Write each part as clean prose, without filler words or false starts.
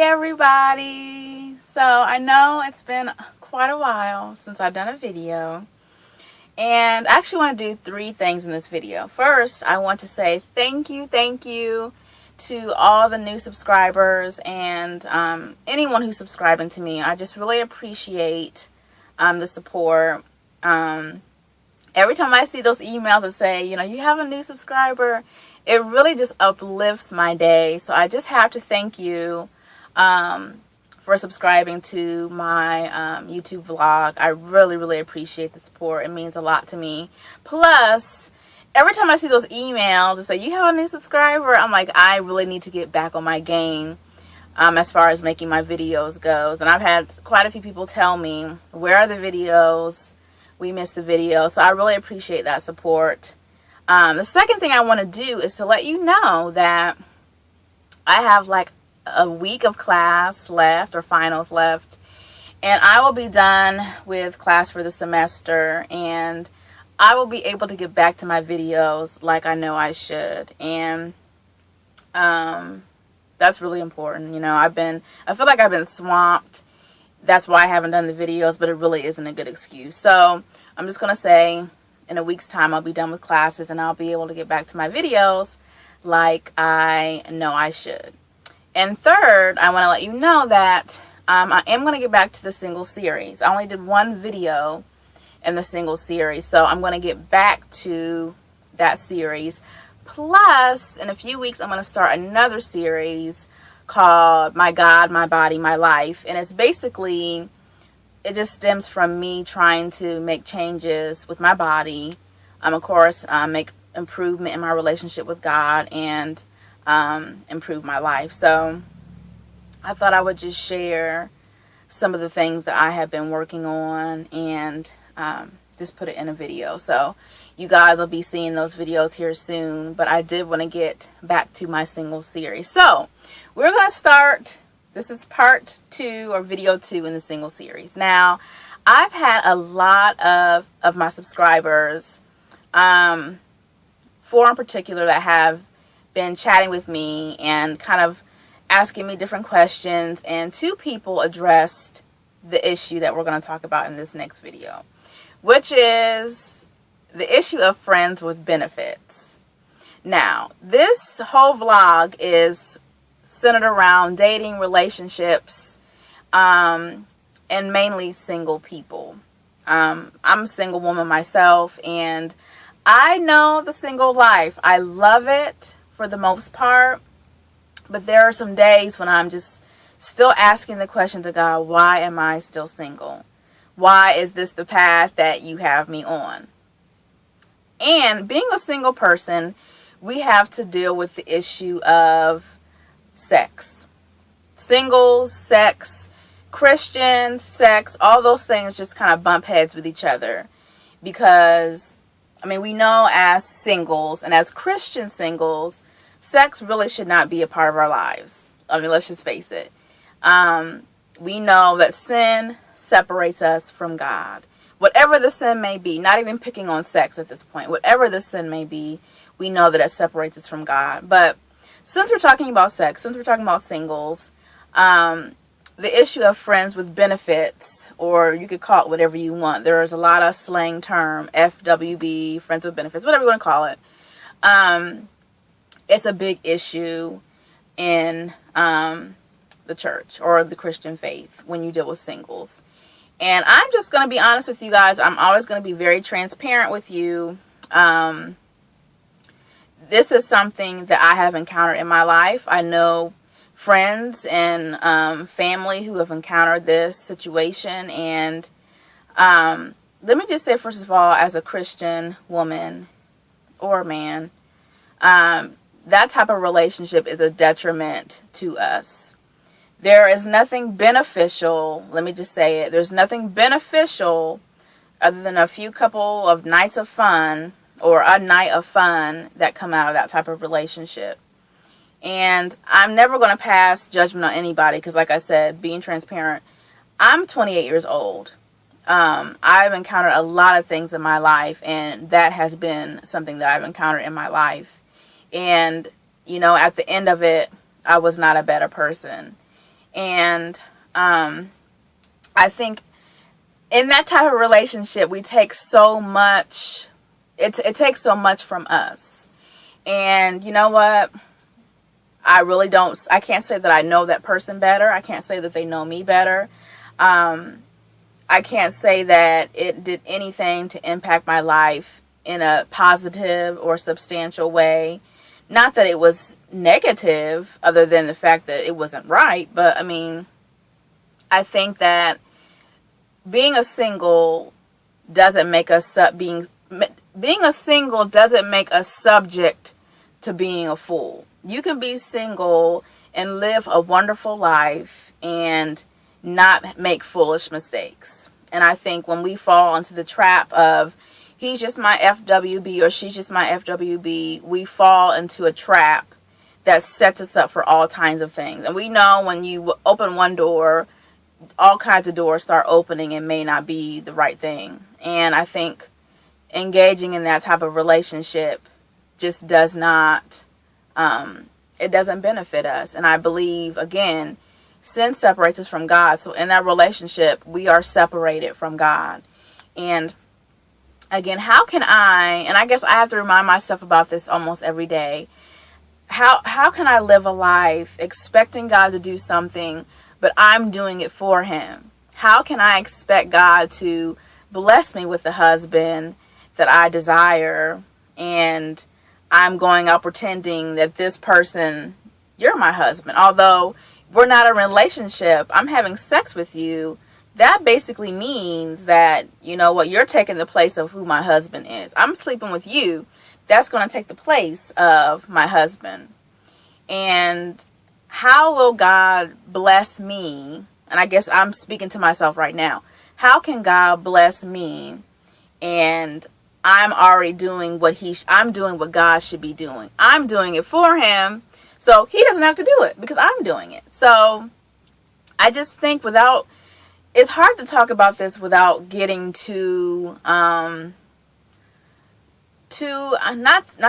everybody. So I know it's been quite a while since I've done a video, and I actually want to do 3 things in this video. First, I want to say thank you to all the new subscribers and anyone who's subscribing to me. I just really appreciate the support. Every time I see those emails that say, you have a new subscriber, it really just uplifts my day. So I just have to thank you for subscribing to my YouTube vlog. I really appreciate the support. It means a lot to me. Plus, every time I see those emails that say, you have a new subscriber, I'm like, I really need to get back on my game as far as making my videos goes. And I've had quite a few people tell me, where are the videos? We missed the video. So I really appreciate that support. The second thing I want to do is to let you know that I have like a week of class left, or finals left, and I will be done with class for the semester, and I will be able to get back to my videos like I know I should. And that's really important. I feel like I've been swamped. That's why I haven't done the videos, but it really isn't a good excuse. So I'm just going to say, in a week's time, I'll be done with classes, and I'll be able to get back to my videos like I know I should. And third, I want to let you know that I am going to get back to the single series. I only did 1 video in the single series, so I'm going to get back to that series. Plus, in a few weeks, I'm going to start another series called My God, My Body, My Life. And it's basically, it just stems from me trying to make changes with my body. Of course, make improvement in my relationship with God, and improve my life. So I thought I would just share some of the things that I have been working on, and just put it in a video. So you guys will be seeing those videos here soon, but I did want to get back to my single series. So we're going to start. This is part 2, or video 2 in the single series. Now, I've had a lot of my subscribers, 4 in particular, that have been chatting with me and kind of asking me different questions, and 2 people addressed the issue that we're going to talk about in this next video, which is the issue of friends with benefits. Now, this whole vlog is centered around dating, relationships, and mainly single people. I'm a single woman myself, and I know the single life. I love it for the most part, but there are some days when I'm just still asking the question to God, why am I still single? Why is this the path that you have me on? And being a single person, we have to deal with the issue of sex. Singles, sex, Christian, sex, all those things just kind of bump heads with each other. Because, we know as singles and as Christian singles, sex really should not be a part of our lives. Let's just face it. We know that sin separates us from God. Whatever the sin may be, not even picking on sex at this point, whatever the sin may be, we know that it separates us from God. But since we're talking about sex, since we're talking about singles, the issue of friends with benefits, or you could call it whatever you want. There's a lot of slang term, FWB, friends with benefits, whatever you want to call it. It's a big issue in the church or the Christian faith when you deal with singles. And I'm just going to be honest with you guys. I'm always going to be very transparent with you. This is something that I have encountered in my life. I know friends and family who have encountered this situation. And let me just say, first of all, as a Christian woman or man, that type of relationship is a detriment to us. There is nothing beneficial, let me just say it, there's nothing beneficial other than a few couple of nights of fun, or a night of fun, that come out of that type of relationship. And I'm never going to pass judgment on anybody, because like I said, being transparent, I'm 28 years old. I've encountered a lot of things in my life, and that has been something that I've encountered in my life. And, at the end of it, I was not a better person. And I think in that type of relationship, we take so much, it takes so much from us. And you know what? I can't say that I know that person better. I can't say that they know me better. I can't say that it did anything to impact my life in a positive or substantial way. Not that it was negative, other than the fact that it wasn't right. But I mean, I think that being a single doesn't make us being a single doesn't make us subject to being a fool. You can be single and live a wonderful life and not make foolish mistakes. And I think when we fall into the trap of he's just my FWB or she's just my FWB, we fall into a trap that sets us up for all kinds of things. And we know when you open one door, all kinds of doors start opening and may not be the right thing. And I think engaging in that type of relationship just does not, it doesn't benefit us. And I believe, again, sin separates us from God. So in that relationship, we are separated from God. And again, how can and I guess I have to remind myself about this almost every day. How can I live a life expecting God to do something, but I'm doing it for him? How can I expect God to bless me with the husband that I desire, and I'm going out pretending that this person, you're my husband, although we're not in a relationship, I'm having sex with you. That basically means that, you know what, you're taking the place of who my husband is. I'm sleeping with you. That's going to take the place of my husband. And how will God bless me? And I guess I'm speaking to myself right now. How can God bless me and I'm already doing I'm doing what God should be doing? I'm doing it for him, so he doesn't have to do it because I'm doing it. So I just think it's hard to talk about this without getting too not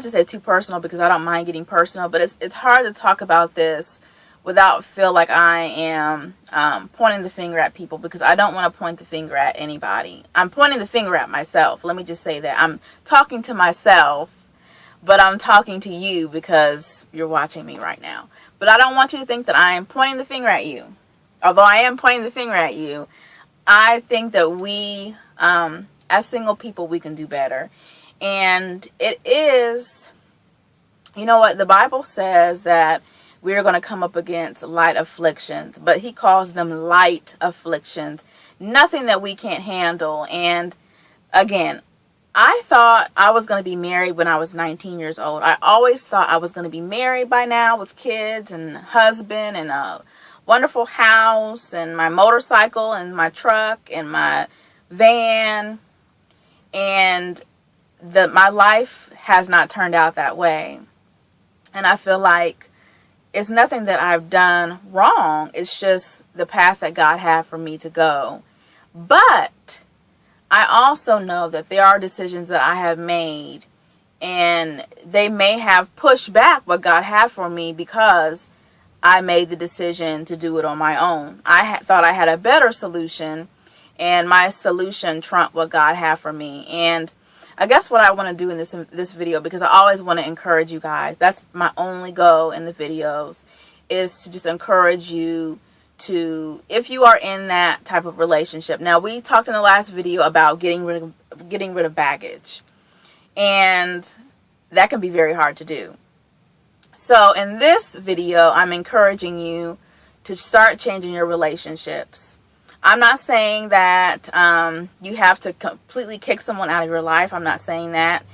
to say too personal, because I don't mind getting personal, but it's hard to talk about this without feel like I am pointing the finger at people, because I don't want to point the finger at anybody. I'm pointing the finger at myself. Let me just say that. I'm talking to myself, but I'm talking to you because you're watching me right now. But I don't want you to think that I am pointing the finger at you. Although I am pointing the finger at you, I think that we, as single people, we can do better. And it is, you know what, the Bible says that we're going to come up against light afflictions, but he calls them light afflictions, nothing that we can't handle. And again, I thought I was going to be married when I was 19 years old. I always thought I was going to be married by now with kids and husband and a wonderful house and my motorcycle and my truck and my van. And my life has not turned out that way. And I feel like it's nothing that I've done wrong. It's just the path that God had for me to go. But I also know that there are decisions that I have made, and they may have pushed back what God had for me because I made the decision to do it on my own. I thought I had a better solution, and my solution trumped what God had for me. And I guess what I want to do in this video, because I always want to encourage you guys, that's my only goal in the videos, is to just encourage you to, if you are in that type of relationship. Now, we talked in the last video about getting rid of baggage, and that can be very hard to do. So in this video, I'm encouraging you to start changing your relationships. I'm not saying that you have to completely kick someone out of your life. I'm not saying that.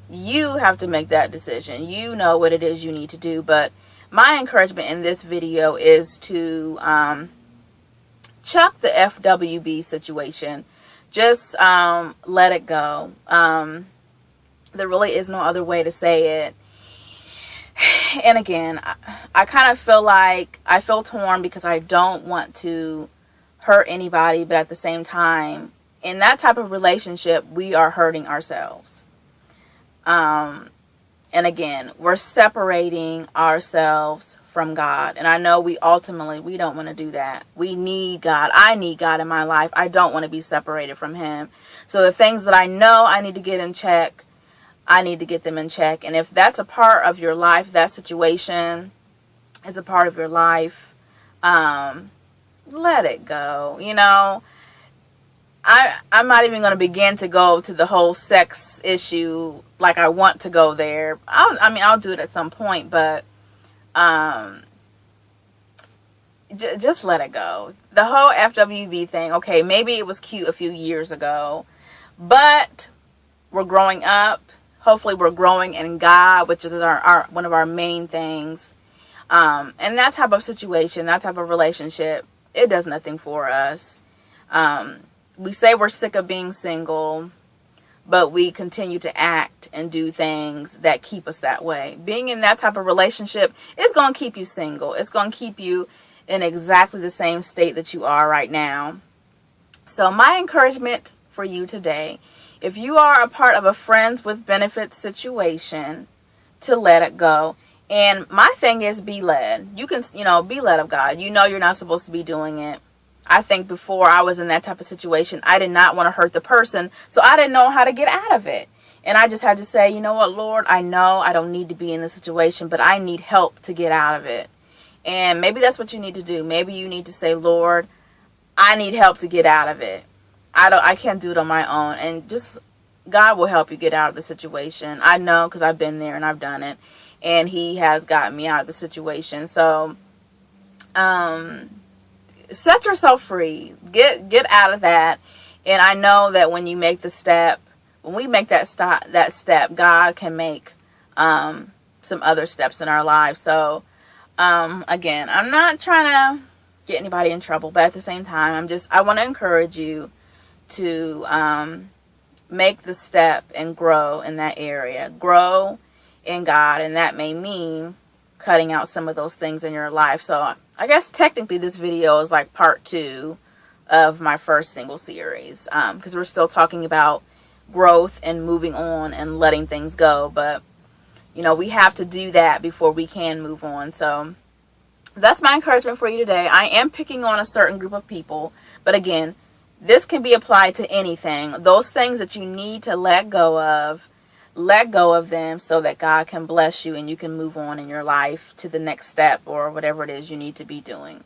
You have to make that decision. You know what it is you need to do. But my encouragement in this video is to chuck the FWB situation. Just let it go. There really is no other way to say it. And again, I kind of feel like I feel torn because I don't want to hurt anybody, but at the same time, in that type of relationship, we are hurting ourselves. And again, we're separating ourselves from God. And I know we don't want to do that. We need God. I need God in my life. I don't want to be separated from him. So the things that I know I need to get in check, I need to get them in check. And if that's a part of your life, that situation is a part of your life, let it go. You know, I'm not even going to begin to go to the whole sex issue like I want to go there. I'll do it at some point, but just let it go. The whole FWB thing, okay, maybe it was cute a few years ago, but we're growing up. Hopefully we're growing in God, which is our one of our main things. And that type of situation, that type of relationship, it does nothing for us. We say we're sick of being single, but we continue to act and do things that keep us that way. Being in that type of relationship is going to keep you single. It's going to keep you in exactly the same state that you are right now. So my encouragement for you today, if you are a part of a friends with benefits situation, to let it go. And my thing is, be led. You can, be led of God. You know you're not supposed to be doing it. I think before I was in that type of situation, I did not want to hurt the person, so I didn't know how to get out of it. And I just had to say, you know what, Lord, I know I don't need to be in this situation, but I need help to get out of it. And maybe that's what you need to do. Maybe you need to say, Lord, I need help to get out of it. I can't do it on my own. And just God will help you get out of the situation. I know, because I've been there and I've done it. And he has gotten me out of the situation. So, set yourself free. Get out of that. And I know that when you make the step, when we make that step, God can make some other steps in our lives. So, again, I'm not trying to get anybody in trouble, but at the same time, I want to encourage you to make the step and grow in that area. Grow in God, and that may mean cutting out some of those things in your life. So I guess technically this video is like part 2 of my first single series, because we're still talking about growth and moving on and letting things go. But we have to do that before we can move on. So that's my encouragement for you today. I am picking on a certain group of people, but again, this can be applied to anything. Those things that you need to let go of them so that God can bless you and you can move on in your life to the next step or whatever it is you need to be doing.